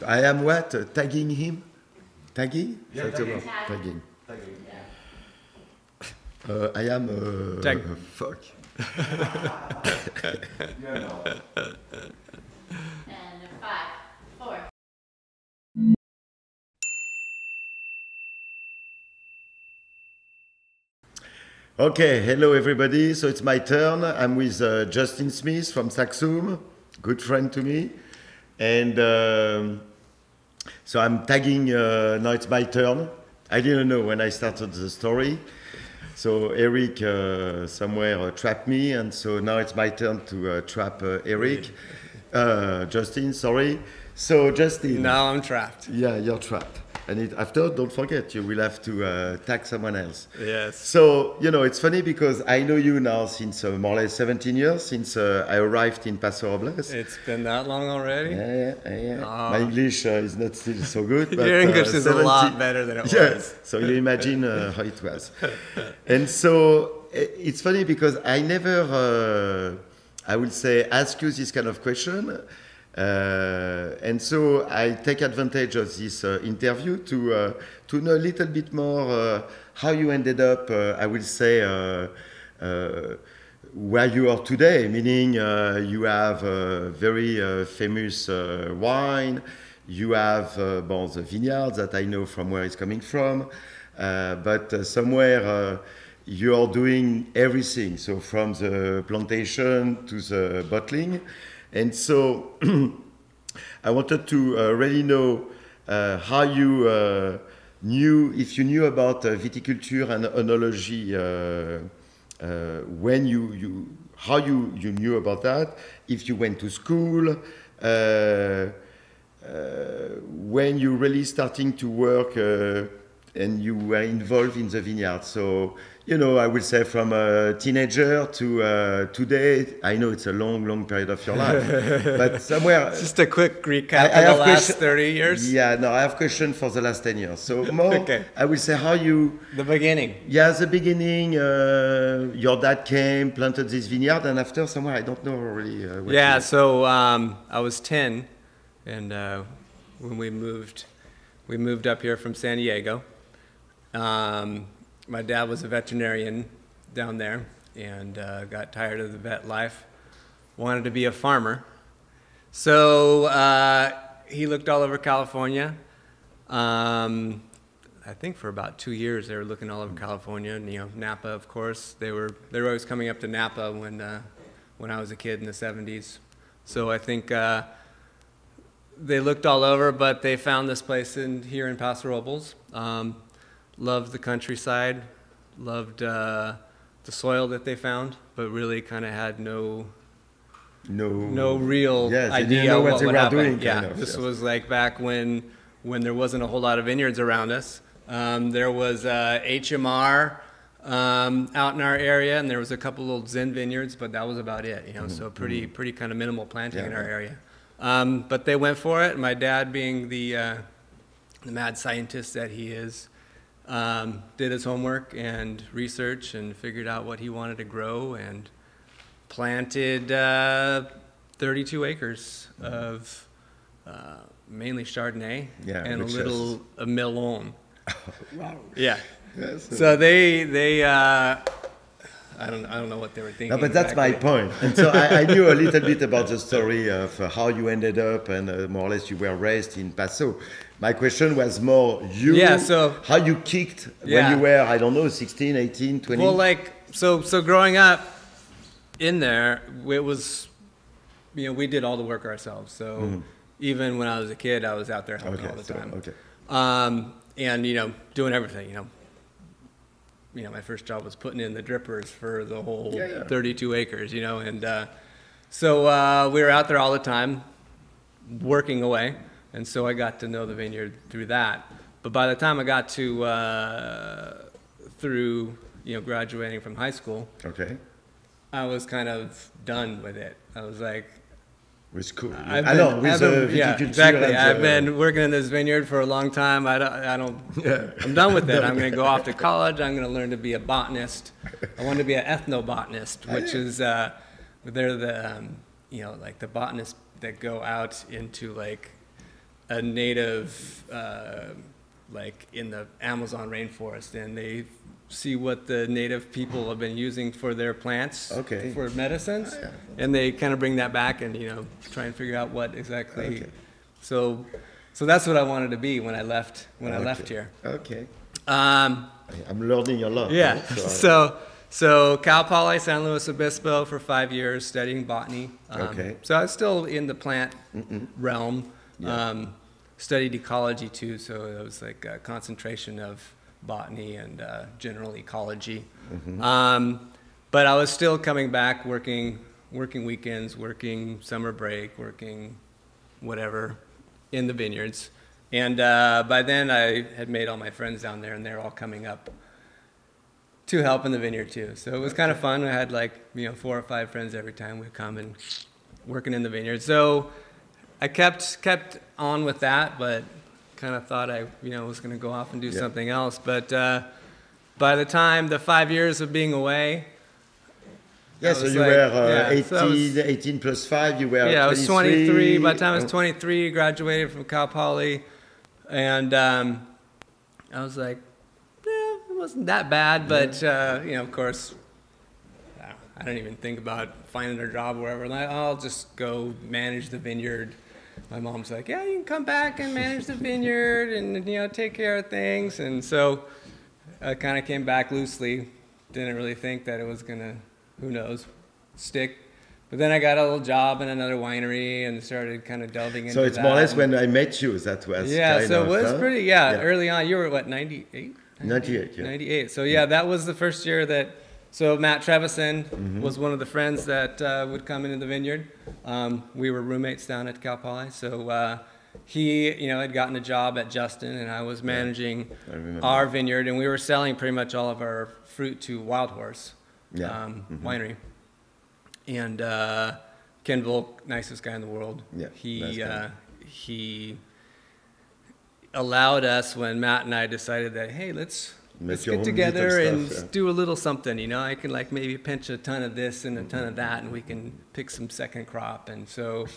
I am what? Tagging him? Tagging? Yeah, tagging. Tagging. Tagging. I am fuck. Yeah, no. And 5, 4. Okay, hello everybody. So it's my turn. I'm with Justin Smith from Saxum, good friend to me. And so I'm tagging, now it's my turn. I didn't know when I started the story. So Eric somewhere trapped me, and so now it's my turn to trap Eric. Justin, sorry. So Justin. Now I'm trapped. Yeah, you're trapped. And after, don't forget, you will have to tag someone else. Yes. So, you know, it's funny because I know you now since more or less 17 years, since I arrived in Paso Robles. It's been that long already? Yeah. My English is not still so good. But, your English is 17, a lot better than it was. So you imagine how it was. And so it's funny because I never, I would say, ask you this kind of question. And so I take advantage of this interview to know a little bit more how you ended up, I will say, where you are today, meaning you have a very famous wine, you have the vineyards that I know from where it's coming from, but somewhere you are doing everything, so from the plantation to the bottling. And so I wanted to really know how you knew, if you knew about viticulture and oenology, when how you knew about that, if you went to school, when you really starting to work and you were involved in the vineyard. So, you know, I will say from a teenager to today, I know it's a long period of your life, but somewhere... Just a quick recap of the last 30 years? Yeah, no, I have questions for the last 10 years. So more, okay. I will say how you... The beginning. Yeah, the beginning, your dad came, planted this vineyard, and after somewhere, I don't know really what Yeah, so I was 10, and when we moved up here from San Diego. My dad was a veterinarian down there and got tired of the vet life, wanted to be a farmer. So he looked all over California. I think for about 2 years they were looking all over California, and, you know, Napa, of course. They were always coming up to Napa when I was a kid in the 70s. So I think they looked all over, but they found this place here in Paso Robles. Loved the countryside, loved the soil that they found, but really kind of had no real idea what would happen. Yeah, this was like back when there wasn't a whole lot of vineyards around us. There was HMR out in our area, and there was a couple old Zen vineyards, but that was about it. You know, so pretty kind of minimal planting in our area. But they went for it. My dad, being the mad scientist that he is, did his homework and research and figured out what he wanted to grow and planted 32 acres of mainly Chardonnay and a little Melon. Wow. Yeah. Yes. So they I don't know what they were thinking. No, but that's my point. And so I knew a little bit about the story of how you ended up, and more or less you were raised in Paso. My question was more how you kicked when you were, I don't know, 16, 18, 20? Well, like, so growing up in there, it was, you know, we did all the work ourselves. So even when I was a kid, I was out there helping all the time. And, you know, doing everything, you know, my first job was putting in the drippers for the whole 32 acres, you know, and so we were out there all the time working away. And so I got to know the vineyard through that. But by the time I got to, through, you know, graduating from high school, I was kind of done with it. I was like, it's cool. Yeah, exactly. I've been working in this vineyard for a long time. I'm done with it. I'm going to go off to college. I'm going to learn to be a botanist. I want to be an ethnobotanist, which is, they're the, you know, like the botanist that go out into like a native, like in the Amazon rainforest, and they see what the native people have been using for their plants for medicines, and they kind of bring that back and, you know, try and figure out what exactly. So that's what I wanted to be when I left here. Okay. I'm learning a lot. Yeah. Right? So Cal Poly San Luis Obispo for 5 years studying botany. So I was still in the plant realm. Yeah. Studied ecology too, so it was like a concentration of botany and general ecology. But I was still coming back, working weekends, working summer break, working whatever in the vineyards. And by then I had made all my friends down there, and they're all coming up to help in the vineyard too. So it was kind of fun. I had like, you know, 4 or 5 friends every time we'd come and working in the vineyard. So I kept on with that, but kind of thought I, you know, was going to go off and do something else. But by the time the 5 years of being away, so you were 18 plus 5, you were 23. I was 23. By the time I was 23, graduated from Cal Poly, and I was like, it wasn't that bad, but you know, of course, I don't even think about finding a job or wherever. Like, I'll just go manage the vineyard. My mom's like, yeah, you can come back and manage the vineyard and, you know, take care of things. And so I kind of came back loosely. Didn't really think that it was gonna, who knows, stick. But then I got a little job in another winery and started kind of delving into that. So it's more or less when I met you, that was so it was pretty, early on. You were what, 98? 98, 98. So yeah, that was the first year that, so Matt Trevison was one of the friends that would come into the vineyard. We were roommates down at Cal Poly. So he, you know, had gotten a job at Justin, and I was managing our vineyard, and we were selling pretty much all of our fruit to Wild Horse Winery. And Ken Volk, nicest guy in the world. Yeah, he allowed us, when Matt and I decided that, hey, let's get together and do a little something, you know. I can like maybe pinch a ton of this and a ton of that, and we can pick some second crop. And so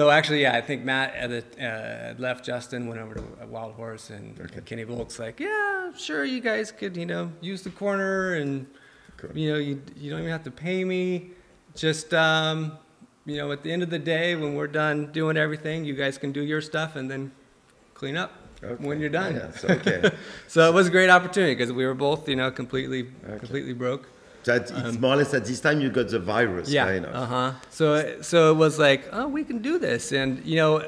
actually, I think Matt had left Justin, went over to Wild Horse, and Kenny Volk's like, yeah, sure, you guys could, you know, use the corner, and you know, you don't even have to pay me. Just you know, at the end of the day, when we're done doing everything, you guys can do your stuff and then clean up when you're done. So it was a great opportunity because we were both, you know, completely broke. So it's more or less at this time you got the virus, kind of. So it was like, oh, we can do this. And, you know,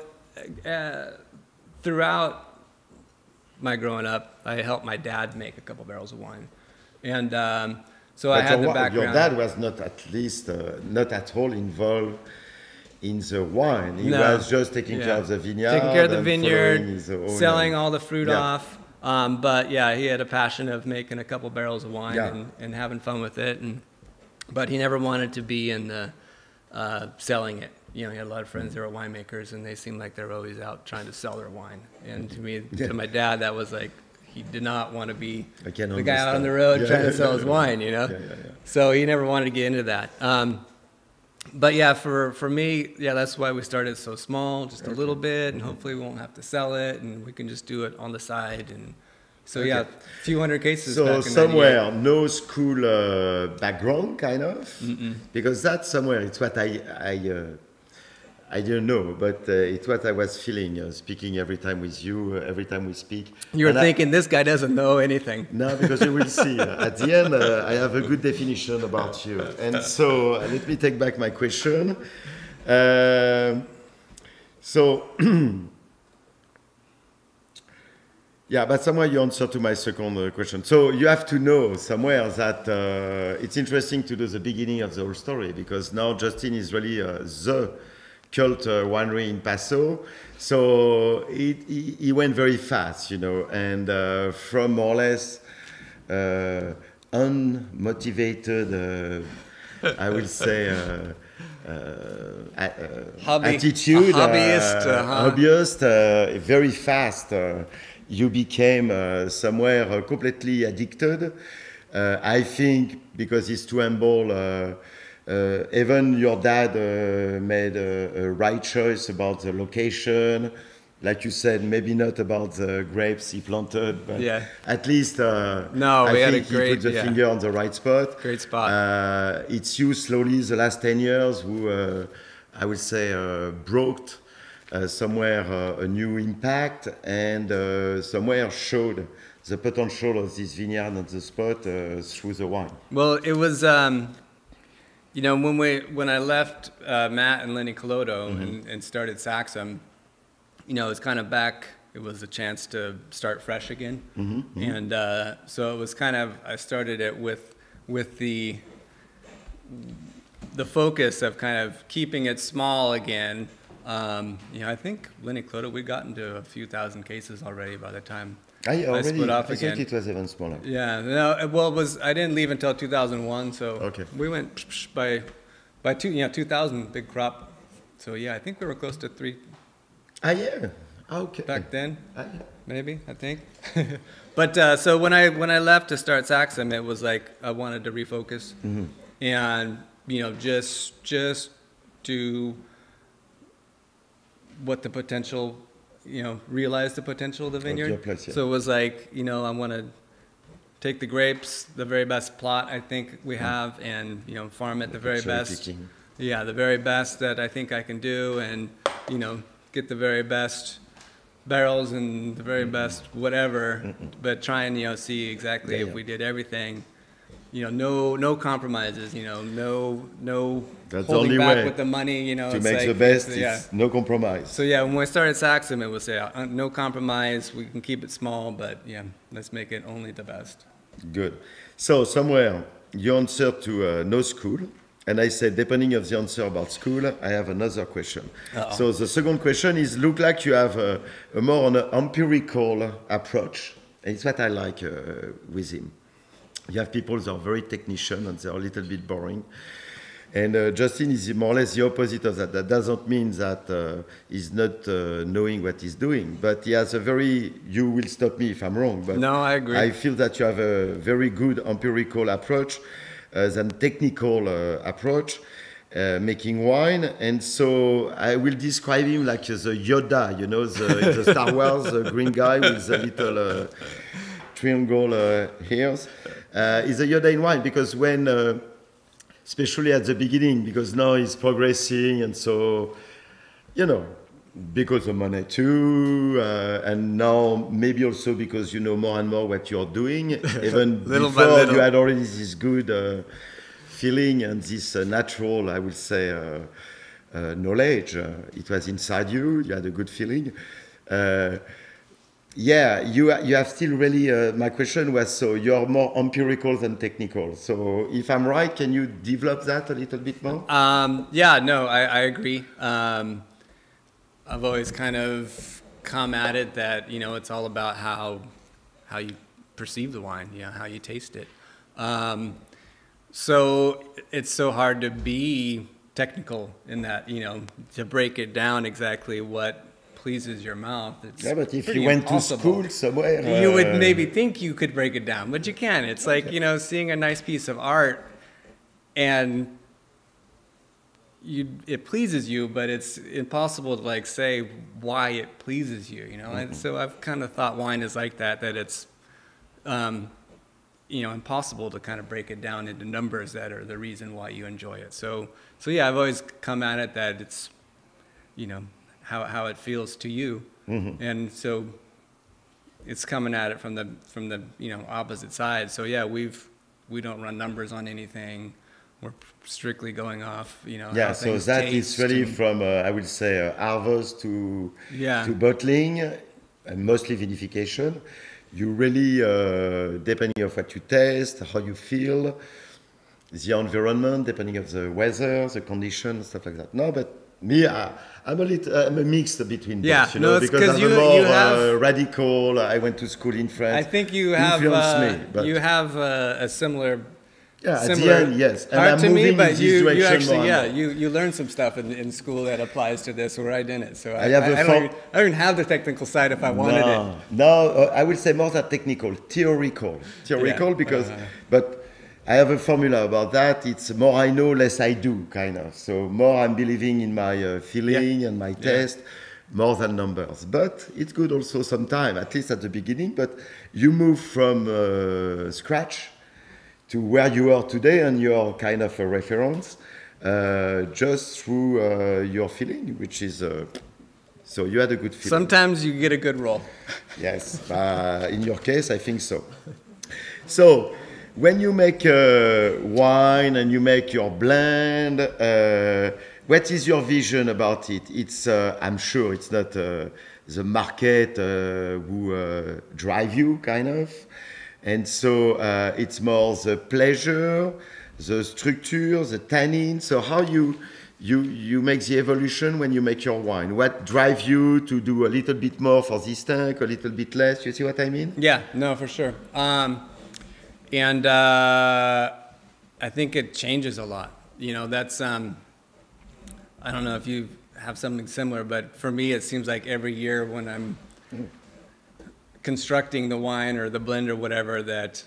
throughout my growing up, I helped my dad make a couple barrels of wine. And so I had the background. Your dad was not at all involved in the wine. He was just taking care of the vineyard. Taking care of the vineyard, selling all the fruit off. But yeah, he had a passion of making a couple barrels of wine and having fun with it. But he never wanted to be in the selling it. You know, he had a lot of friends that were winemakers, and they seemed like they were always out trying to sell their wine. And to me, to my dad, that was like, he did not want to be the guy out on the road trying to sell his wine, you know? So he never wanted to get into that. But yeah, for me, that's why we started so small, just a little bit, and hopefully we won't have to sell it, and we can just do it on the side. And so a few hundred cases. So back in somewhere, no school background, kind of, because that's somewhere. It's what I don't know, but it's what I was feeling speaking every time with you, every time we speak. You were thinking, this guy doesn't know anything. No, because you will see. At the end, I have a good definition about you. And so let me take back my question. But somewhere you answer to my second question. So you have to know somewhere that it's interesting to do the beginning of the whole story, because now Justin is really the cult winery in Paso. So he went very fast, you know, and from more or less unmotivated, I will say, attitude, hobbyist, very fast. You became somewhere completely addicted. I think because he's too humble, even your dad made a right choice about the location. Like you said, maybe not about the grapes he planted, but at least no, I think he put the finger on the right spot. Great spot. It's you slowly the last 10 years who, I would say, brought somewhere a new impact and somewhere showed the potential of this vineyard on the spot through the wine. Well, it was, you know, when I left Matt and Lenny Colodo and started Saxum, you know, it's kind of back. It was a chance to start fresh again, and so it was kind of. I started it with the focus of kind of keeping it small again. You know, I think Lenny Colodo, we got into a few thousand cases already by the time I split off again. I thought it was even smaller. Yeah, no. Well, it was. I didn't leave until 2001, so we went by 2000 big crop. So yeah, I think we were close to 3. Yeah. Okay. Back then, maybe I think. But so when I left to start Saxum, it was like I wanted to refocus, and you know just do what the potential, you know, realize the potential of the vineyard. So it was like, you know, I want to take the grapes, the very best plot I think we have, and you know, farm it the very best. Yeah, the very best that I think I can do, and you know, get the very best barrels and the very best whatever, but try and, you know, see exactly if we did everything, you know, no compromises, you know, no that's holding the only back way with the money, you know. To it's make like, the best, it's no compromise. So yeah, when we started Saxum, it was no compromise. We can keep it small, but yeah, let's make it only the best. Good. So somewhere you answered to no school. And I said, depending of the answer about school, I have another question. So the second question is, look like you have a more on an empirical approach. And it's what I like with him. You have people that are very technician and they're a little bit boring. And Justin is more or less the opposite of that. That doesn't mean that he's not knowing what he's doing, but he has a very, you will stop me if I'm wrong, but no, I agree. I feel that you have a very good empirical approach than technical approach, making wine. And so I will describe him like the Yoda, you know, the Star Wars green guy with the little triangle hairs. He's a Yoda in wine because when, especially at the beginning, because now he's progressing, and so, you know, because of money too, and now maybe also because you know more and more what you're doing. Even before you had already this good feeling and this natural, I would say, knowledge. It was inside you. You had a good feeling. Yeah, you have still really. My question was, so you're more empirical than technical. So if I'm right, can you develop that a little bit more? Yeah, no, I agree. I've always kind of come at it that, you know, it's all about how you perceive the wine, you know, how you taste it. So it's so hard to be technical in that, you know, to break it down exactly what pleases your mouth. It's but if you went to school somewhere, you would maybe think you could break it down, but you can't. It's like, you know, seeing a nice piece of art and it pleases you, but it's impossible to like say why it pleases you, you know. And so I've kind of thought wine is like that it's you know, impossible to kind of break it down into numbers that are the reason why you enjoy it. So yeah, I've always come at it that it's, you know, how it feels to you, and so it's coming at it from the you know, opposite side. So yeah, we don't run numbers on anything. We're strictly going off, you know. Yeah, so that is really from, I would say, harvest to bottling, and mostly vinification. You really, depending on what you taste, how you feel, the environment, depending on the weather, the conditions, stuff like that. No, but me, I'm a mix between both, you know, because I'm more radical. I went to school in France. I think you have a similar. Yeah, at the end, yes. And hard I'm to me, but you actually, more. you learned some stuff in school that applies to this, where I didn't. So I don't even have the technical side if I wanted it. No, I would say more than technical, theoretical, because, but I have a formula about that. It's more I know, less I do, kind of. So more I'm believing in my feeling and my taste, more than numbers. But it's good also sometimes, at least at the beginning. But you move from scratch to where you are today, and you're kind of a reference just through your feeling, which is... so you had a good feeling. Sometimes you get a good roll. Yes, in your case, I think so. So... when you make wine and you make your blend, what is your vision about it? It's, I'm sure it's not the market who drive you, kind of. And so it's more the pleasure, the structure, the tannin. So how you make the evolution when you make your wine? What drives you to do a little bit more for this tank, a little bit less? You see what I mean? Yeah, no, for sure. And I think it changes a lot. You know, that's, I don't know if you have something similar, but for me, it seems like every year when I'm constructing the wine or the blend or whatever, that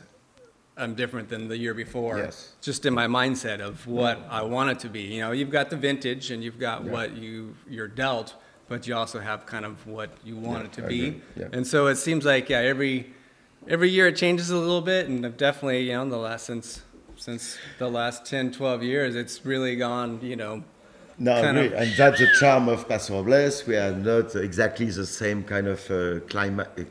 I'm different than the year before. Yes. Just in my mindset of what I want it to be. You know, you've got the vintage and you've got what you're dealt, but you also have kind of what you want it to be. Yeah. And so it seems like, every year it changes a little bit, and I've definitely, you know, since the last 10, 12 years, it's really gone, you know. No, and that's the charm of Paso Robles. We are not exactly the same kind of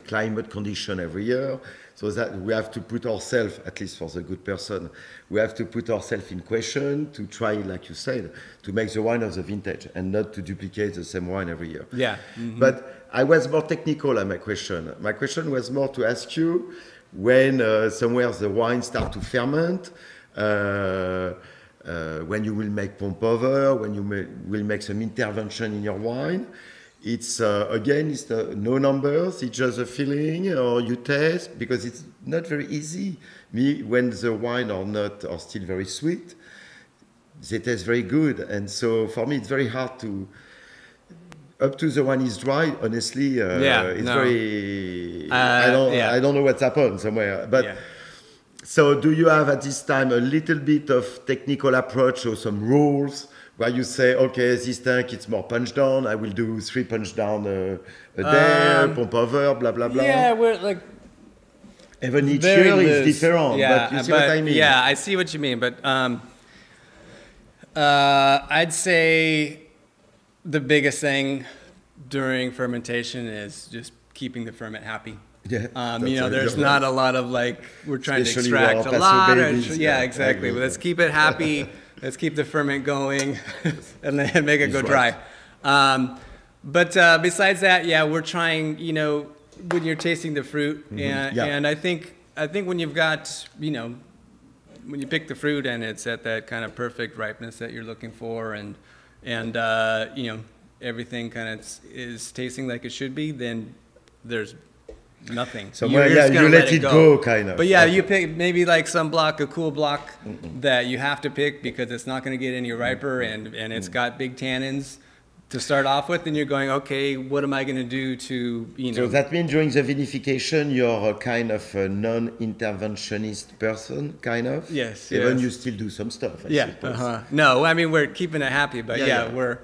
climate condition every year. So that we have to put ourselves, at least for the good person, we have to put ourselves in question to try, like you said, to make the wine of the vintage and not to duplicate the same wine every year. Yeah. Mm-hmm. But I was more technical at my question. My question was more to ask you when somewhere the wine start to ferment, when you will make pomp over, when you will make some intervention in your wine. It's, again, it's no numbers, it's just a feeling, or you taste, because it's not very easy. When the wine are still very sweet, they taste very good. And so for me, it's very hard to, up to the wine is dry, honestly, it's very, I don't know what's happened somewhere. But so do you have at this time a little bit of technical approach or some rules where you say, okay, this tank, it's more punch down, I will do 3 punch down a day, pomp over, blah, blah, blah? Yeah, we're like... Even each year is different, but you see what I mean? Yeah, I see what you mean, but I'd say the biggest thing during fermentation is just keeping the ferment happy. Yeah, you know, there's not a lot of like, we're trying to extract a lot. Exactly. But let's keep it happy. Let's keep the ferment going and then make it go dry. But besides that, we're trying, you know, when you're tasting the fruit, and I think when you've got, you know, when you pick the fruit and it's at that kind of perfect ripeness that you're looking for, and you know, everything kind of is tasting like it should be, then there's nothing. So you let it go, kind of. But you pick maybe like some block, a cool block that you have to pick because it's not going to get any riper, and it's got big tannins to start off with, and you're going, okay, what am I going to do to, you know? So that means during the vinification, you're a kind of a non-interventionist person, kind of? Yes. Even you still do some stuff, I suppose. No, I mean, we're keeping it happy, but we're,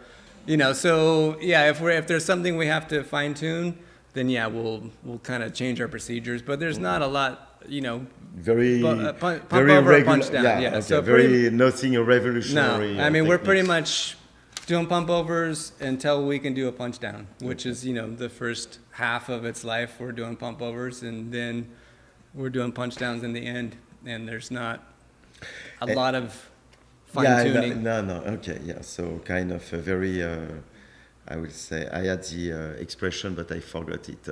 you know, so if there's something we have to fine tune, then we'll kind of change our procedures, but there's not a lot, you know, very pump over or punch down. Okay, so nothing revolutionary. No, I mean, we're pretty much doing pump overs until we can do a punch down, which is, you know, the first half of its life we're doing pump overs, and then we're doing punch downs in the end, and there's not a lot of fine tuning. So kind of a very I will say, I had the expression, but I forgot it.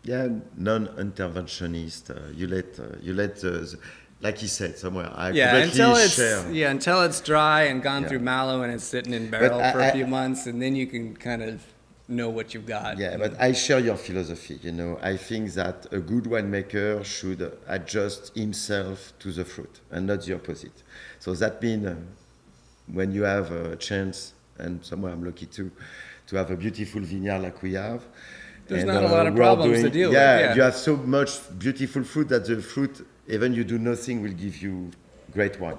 Non-interventionist. You let like he said somewhere. Until it's dry and gone through mallow and it's sitting in barrel for a few months, and then you can kind of know what you've got. Yeah, but I share your philosophy. You know, I think that a good winemaker should adjust himself to the fruit and not the opposite. So that means when you have a chance, and somewhere I'm lucky to have a beautiful vineyard like we have. There's not a lot of problems to deal with. Yeah, you have so much beautiful fruit that the fruit even you do nothing will give you great wine.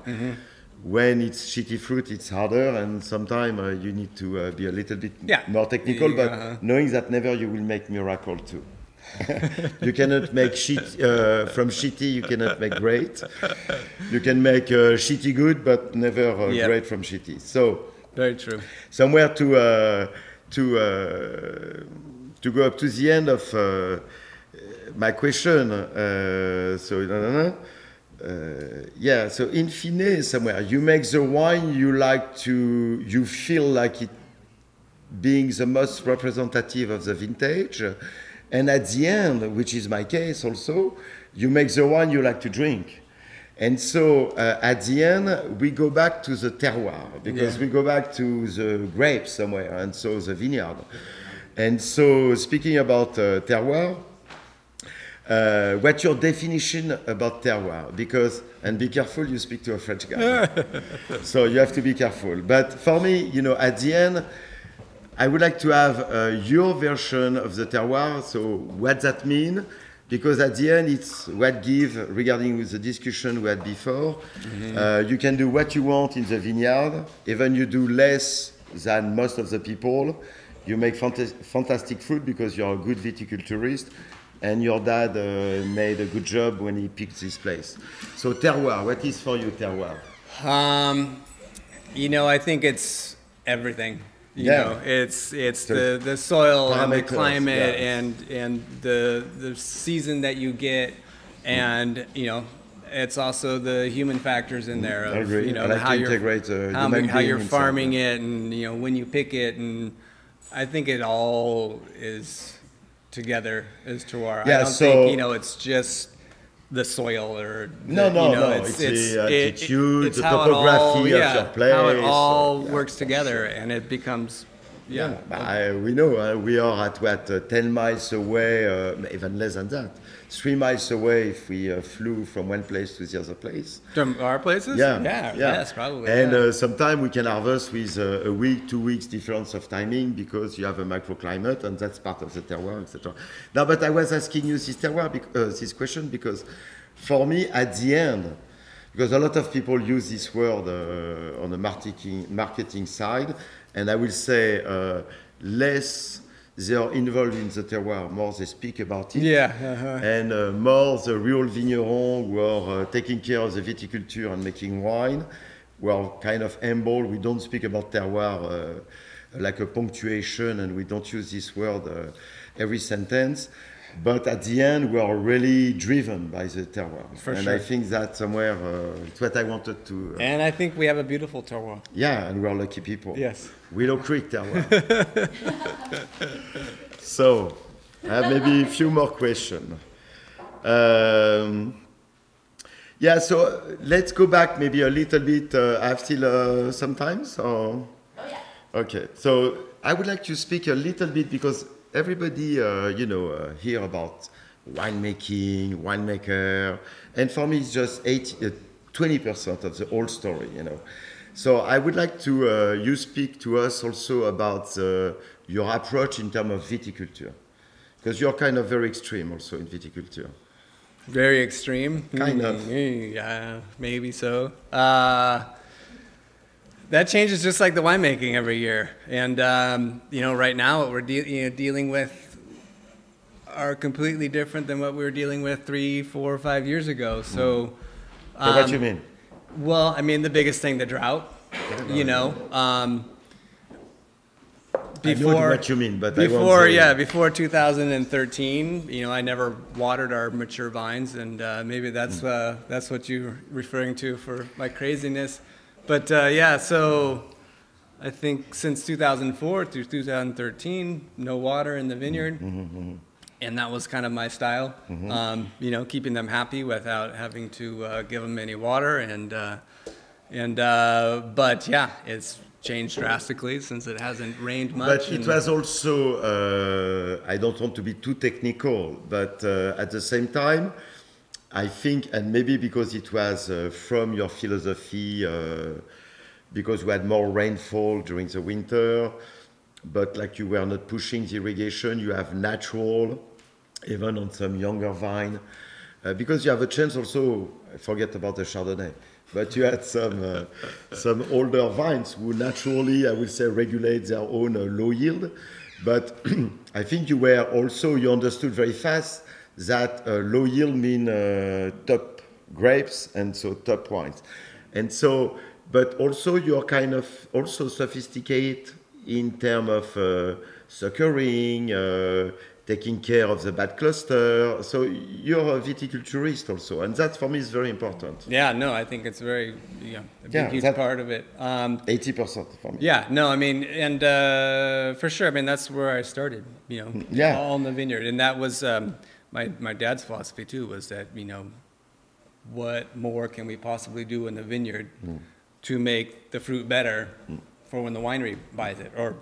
When it's shitty fruit, it's harder, and sometimes you need to be a little bit more technical, but knowing that never you will make miracle too. You cannot make from shitty, you cannot make great. You can make shitty good, but never great from shitty. So very true. Somewhere to go up to the end of my question. So in fine, somewhere you make the wine you feel like it being the most representative of the vintage, and at the end, which is my case also, you make the wine you like to drink. And so at the end, we go back to the terroir, because we go back to the grapes somewhere, and so the vineyard. And so speaking about terroir, what's your definition about terroir? Because, and be careful, you speak to a French guy. So you have to be careful. But for me, at the end, I would like to have your version of the terroir. So what that mean? Because at the end, it's what give, regarding with the discussion we had before, you can do what you want in the vineyard, even you do less than most of the people. You make fantastic fruit because you're a good viticulturist, and your dad made a good job when he picked this place. So terroir, what is for you terroir? I think it's everything. You know, it's the soil and the climate and the season that you get, and it's also the human factors in there of how you're farming it, and when you pick it, and I think it all is together as terroir. I don't think it's just the soil or it's the altitude, the topography of your place, how it all works together, and it becomes we know we are at what 10 miles away, even less than that, 3 miles away if we flew from one place to the other place. From our places? Yes, probably. And sometimes we can harvest with a week, 2 weeks difference of timing because you have a microclimate, and that's part of the terroir, etc. Now, but I was asking you this question because for me, at the end, because a lot of people use this word on the marketing side, and I will say less they are involved in the terroir, more they speak about it. And more the real vignerons who are taking care of the viticulture and making wine, we are kind of humble. We don't speak about terroir like a punctuation, and we don't use this word every sentence. But at the end, we are really driven by the terroir. And I think that somewhere, it's what I wanted to... and I think we have a beautiful terroir. Yeah, and we are lucky people. Yes. Willow Creek terroir. So, I have maybe a few more questions. So let's go back maybe a little bit. I have still some time, so... Oh, yeah. Okay, so I would like to speak a little bit because everybody, hear about winemaker, and for me it's just 20% of the whole story, So I would like to you speak to us also about your approach in terms of viticulture, because you're kind of very extreme also in viticulture. Very extreme? Kind of. Yeah, maybe so. That changes just like the winemaking every year. And, right now what we're dealing with are completely different than what we were dealing with 3, 4, 5 years ago. So, what do you mean? Well, I mean, the biggest thing, the drought, I know what you mean, but before 2013, I never watered our mature vines, and maybe that's what you're referring to for my craziness. But so I think since 2004 through 2013, no water in the vineyard, and that was kind of my style. Keeping them happy without having to give them any water, but it's changed drastically since it hasn't rained much. But it was also, I don't want to be too technical, but at the same time, I think, and maybe because it was from your philosophy, because we had more rainfall during the winter, but like you were not pushing the irrigation, you have natural, even on some younger vine, because you have a chance also, forget about the Chardonnay, but you had some older vines who naturally, I would say, regulate their own low yield. But I think you understood very fast that low yield mean top grapes and so top wines. And so, but also you're kind of also sophisticated in terms of suckering, taking care of the bad cluster. So you're a viticulturist also, and that for me is very important. Yeah, no, I think it's a huge part of it. 80% for me. Yeah, no, I mean, and for sure, I mean, that's where I started, all in the vineyard. And that was my dad's philosophy too, was that, what more can we possibly do in the vineyard to make the fruit better for when the winery buys it, or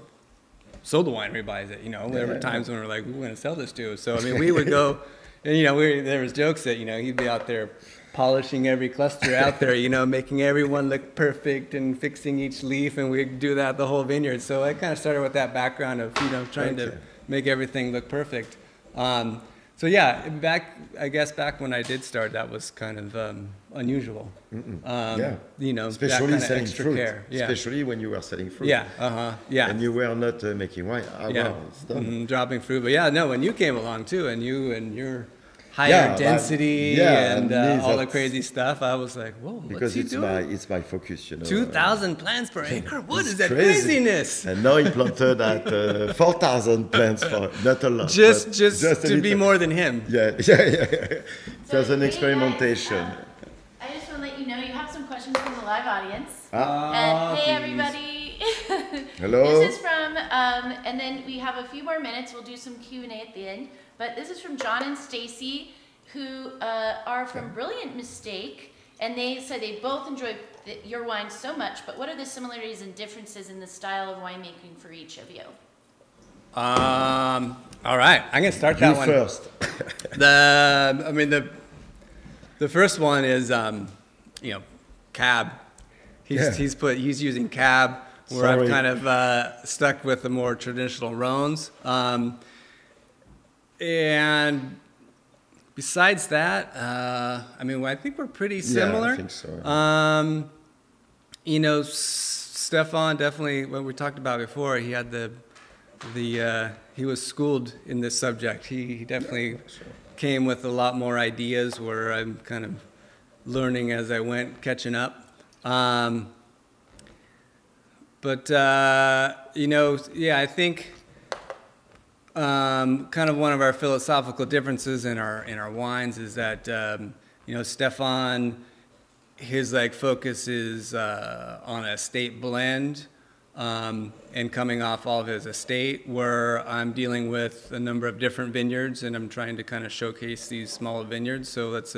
so the winery buys it, there were times when we were like, we're going to sell this to. So, I mean, we would go, and, there was jokes that, he'd be out there polishing every cluster out there, making everyone look perfect and fixing each leaf, and we'd do that the whole vineyard. So I kind of started with that background of, trying to make everything look perfect. So yeah, back when I did start, that was kind of unusual. Especially that kind of selling extra fruit. care. Yeah. Especially when you were selling fruit. Yeah. And you were not making wine. Dropping fruit. But yeah, no, when you came along too, and your higher density and all the crazy stuff, I was like, whoa, because what's he doing? It's my focus, 2,000 plants per acre? What is that crazy. craziness? And now he planted at 4,000 plants for not a lot. Just to be more than him. Yeah. There's an experimentation. I just want to let you know you have some questions from the live audience. Hey everybody. Hello. This is from, and then we have a few more minutes. We'll do some Q&A at the end. But this is from John and Stacy, who are from Brilliant Mistake, and they said they both enjoy your wine so much. But what are the similarities and differences in the style of winemaking for each of you? All right, I'm gonna start that one first. The first one is cab. He's using cab, where I've kind of stuck with the more traditional Rhones. And besides that, I think we're pretty similar. Yeah, I think so. Stephan definitely, what we talked about before, he had he was schooled in this subject. He definitely came with a lot more ideas, where I'm kind of learning as I went, catching up. I think kind of one of our philosophical differences in our wines is that Stephan, his focus is on a estate blend, and coming off all of his estate, where I'm dealing with a number of different vineyards, and I'm trying to kind of showcase these smaller vineyards. So that's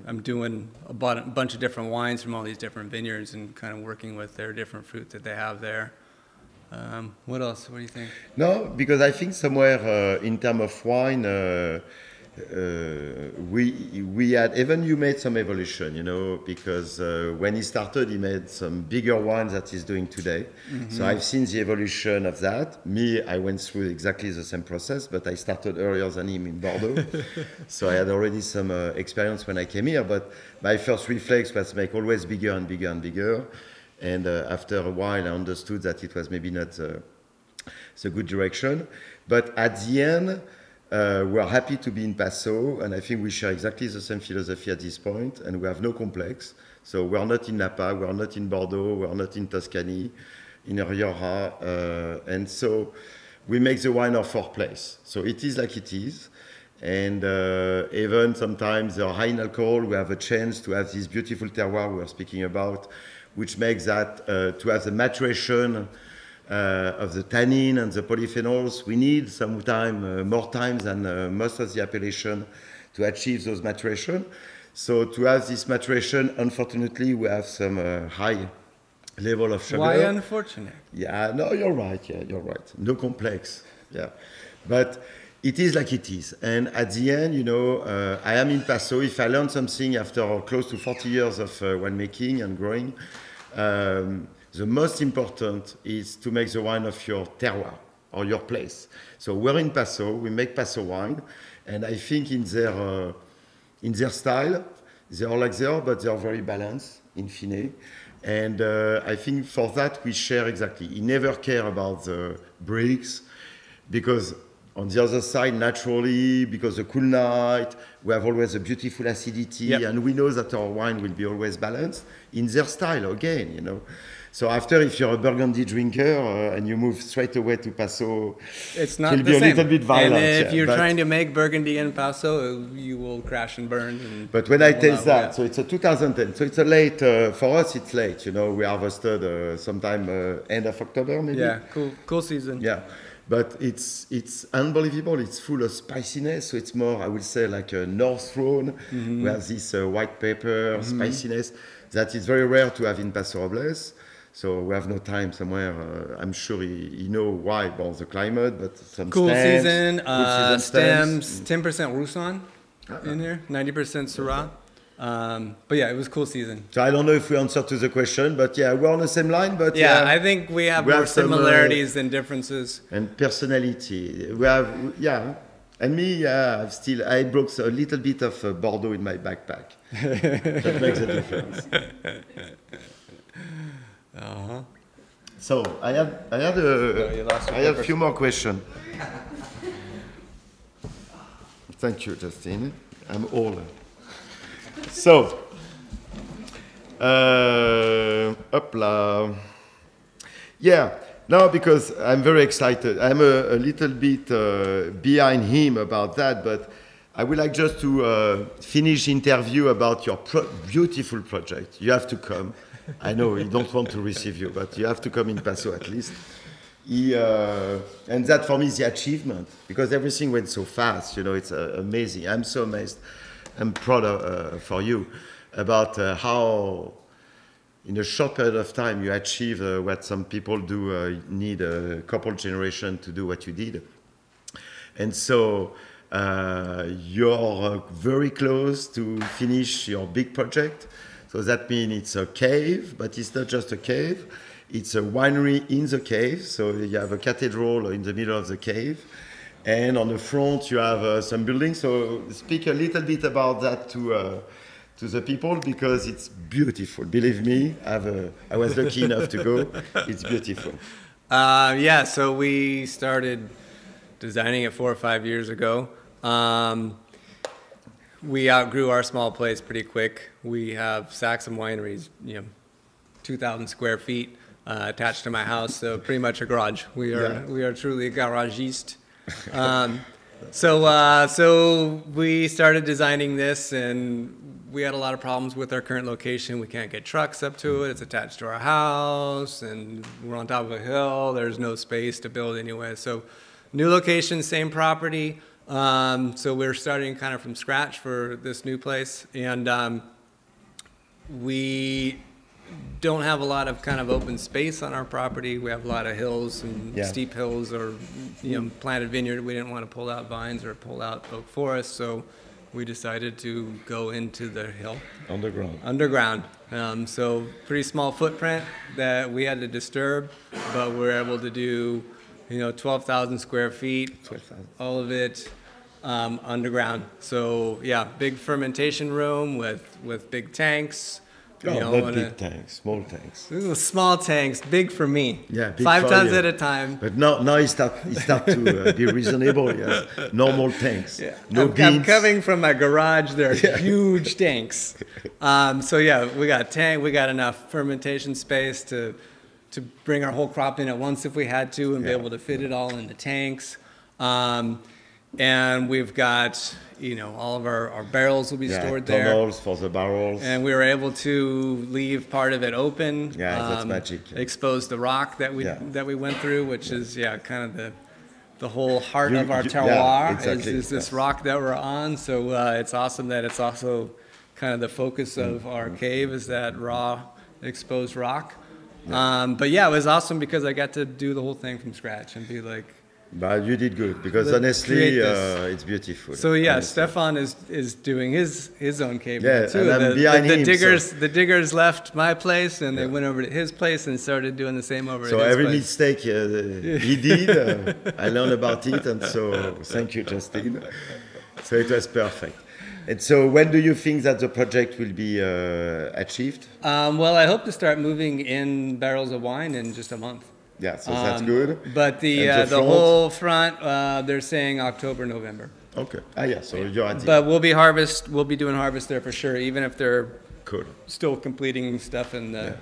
I'm doing a bunch of different wines from all these different vineyards, and kind of working with their different fruit that they have there. What else? What do you think? No, because I think somewhere in terms of wine, we had, even you made some evolution, because when he started, he made some bigger wines that he's doing today. Mm-hmm. So I've seen the evolution of that. Me, I went through exactly the same process, but I started earlier than him in Bordeaux. So I had already some experience when I came here, but my first reflex was make always bigger and bigger and bigger. And after a while, I understood that it was maybe not the good direction. But at the end, we're happy to be in Paso, and I think we share exactly the same philosophy at this point, and we have no complex. So we're not in Napa, we're not in Bordeaux, we're not in Tuscany, in Rioja, and so we make the wine of our place. So it is like it is. And even sometimes they're high in alcohol, we have a chance to have this beautiful terroir we were speaking about, which makes that to have the maturation of the tannin and the polyphenols. We need some time, more time than most of the appellation to achieve those maturation. So to have this maturation, unfortunately, we have some high level of sugar. Why unfortunate? Yeah, no, you're right. Yeah, you're right. No complex. Yeah, but it is like it is. And at the end, I am in Paso. If I learned something after close to 40 years of winemaking and growing, the most important is to make the wine of your terroir, or your place. So we're in Paso, we make Paso wine, and I think in their style, they are like they are, but they are very balanced, in fine. And I think for that we share exactly. He never care about the bricks, because on the other side, naturally, because the cool night, we have always a beautiful acidity, and we know that our wine will be always balanced in their style again, you know. So after, if you're a Burgundy drinker and you move straight away to Paso, it's not it'll the be same. A little bit violent. And if you're trying to make Burgundy in Paso, you will crash and burn. But when I taste that, so it's a 2010, so it's a late, for us it's late, you know, we harvested sometime end of October maybe. Yeah, cool season. Yeah. But it's unbelievable. It's full of spiciness. So it's more, I would say, like a North Rhone. We have this white pepper spiciness that is very rare to have in Paso Robles. So we have no time somewhere. I'm sure you know why. Well, the climate, but some cool stems, season. Cool season Stems, 10% Roussan in there, 90% Syrah. But yeah, it was cool season. So I don't know if we answered to the question, but yeah, we're on the same line. But yeah, I think we have more similarities than differences. And personality, we have, yeah. And me, I brought a little bit of Bordeaux in my backpack. That makes a difference. So I had a few more questions. Thank you, Justin. I'm old. So, yeah, no, because I'm very excited. I'm a little bit behind him about that, but I would like just to finish interview about your beautiful project. You have to come. I know he don't want to receive you, but you have to come in Paso at least. And that for me is the achievement, because everything went so fast, you know, it's amazing. I'm so amazed. I'm proud for you about how in a short period of time you achieve what some people do need a couple generations to do what you did. And so you're very close to finish your big project. So that means it's a cave, but it's not just a cave. It's a winery in the cave. So you have a cathedral in the middle of the cave. And on the front, you have some buildings. So speak a little bit about that to the people, because it's beautiful. Believe me, I was lucky enough to go. It's beautiful. Yeah, so we started designing it 4 or 5 years ago. We outgrew our small place pretty quick. We have Saxum Wineries, 2,000 square feet attached to my house, so pretty much a garage. We are truly a garagiste. So we started designing this, and we had a lot of problems with our current location. We can't get trucks up to it. It's attached to our house, and we're on top of a hill. There's no space to build anyway. So new location, same property. So we're starting kind of from scratch for this new place, and we don't have a lot of kind of open space on our property. We have a lot of hills and steep hills, or planted vineyard. We didn't want to pull out vines or pull out oak forest, so we decided to go into the hill. Underground. So pretty small footprint that we had to disturb, but we're able to do 12,000 square feet, all of it underground. So yeah, big fermentation room with big tanks. Not big tanks, small tanks. Ooh, small tanks, big for me. Yeah, big 5 tons at a time. But now you start to be reasonable. Yes, normal tanks. Yeah. No beans. I'm coming from my garage. They're huge tanks. So yeah, we got enough fermentation space to bring our whole crop in at once if we had to, and be able to fit it all in the tanks. And we've got, all of our barrels will be stored there. Tunnels for the barrels. And we were able to leave part of it open. Yeah, that's magic. Expose the rock that we went through, which is kind of the whole heart of our terroir is this rock that we're on. So it's awesome that it's also kind of the focus of our cave is that raw exposed rock. But yeah, it was awesome because I got to do the whole thing from scratch and be like, But you did good, because honestly, it's beautiful. So yeah, honestly. Stephan is doing his own cave too. And I'm behind him. The diggers left my place and they went over to his place and started doing the same over at his place. So every mistake he did, I learned about it, and so thank you, Justin. So it was perfect. And so when do you think that the project will be achieved? Well, I hope to start moving in barrels of wine in just a month. Yeah, so that's good. But the whole front, they're saying October, November. Okay. Yeah, so you're at But we'll be doing harvest there for sure, even if they're still completing stuff in the...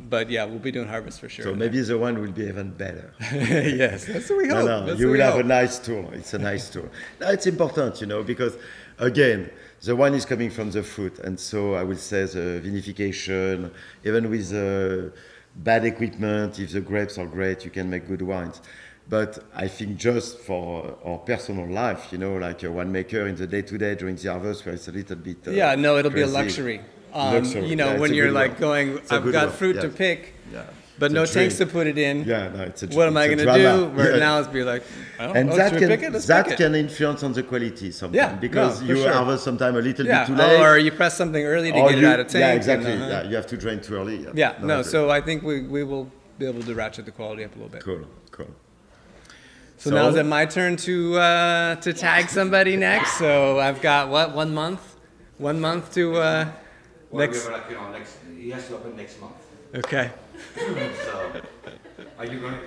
But yeah, we'll be doing harvest for sure. So maybe the one will be even better. Yes, that's what we hope. No, you will have a nice tour. It's a nice tour. No, it's important, because again, the wine is coming from the fruit, and so I will say the vinification, even with bad equipment, if the grapes are great, you can make good wines. But I think just for our personal life, like a winemaker in the day-to-day during the harvest, where it's a little bit it'll crazy. be a luxury. When you're like going, I've got fruit to pick, but no tanks to put it in. Yeah, no, it's a what am I going to do? Right now, it's be like, and that can influence on the quality sometimes, because you harvest sometimes a little bit too late, or you press something early to get it out of tank. Yeah, exactly. You have to drain too early. So I think we will be able to ratchet the quality up a little bit. Cool. So now is it my turn to tag somebody next? So I've got 1 month? 1 month to next. He has to open next month. Okay. So, are you going to,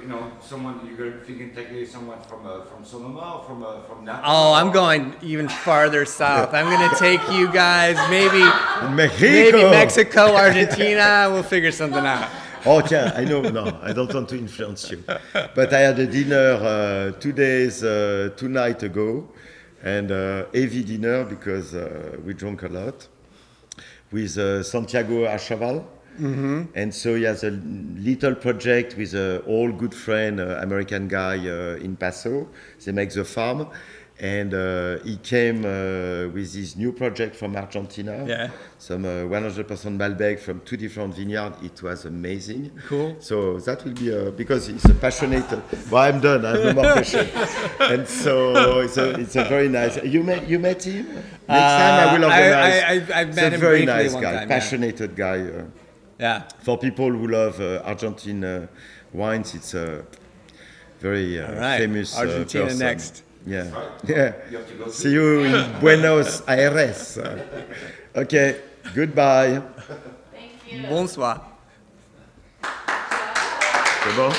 you're going to take someone from Sonoma or from Napa? Oh, I'm going even farther south. I'm going to take you guys maybe Mexico, Argentina. We'll figure something out. Okay, I know. No, I don't want to influence you. But I had a dinner 2 nights ago, and heavy dinner because we drank a lot, with Santiago Achaval. Mm-hmm. And so he has a little project with an old good friend, American guy in Paso. They make the farm. And he came with this new project from Argentina. Some 100% Malbec from 2 different vineyards. It was amazing. Cool. So that will be because he's a passionate. Well, I'm done. I have no more questions. And so it's a very nice. You met him? Next time I will organize. I've met him very briefly nice one guy, time, passionate guy. For people who love Argentine wines, it's a very famous Argentina person. Next. Yeah. See you in Buenos Aires. Okay. Goodbye. Thank you. Bonsoir. C'est bon?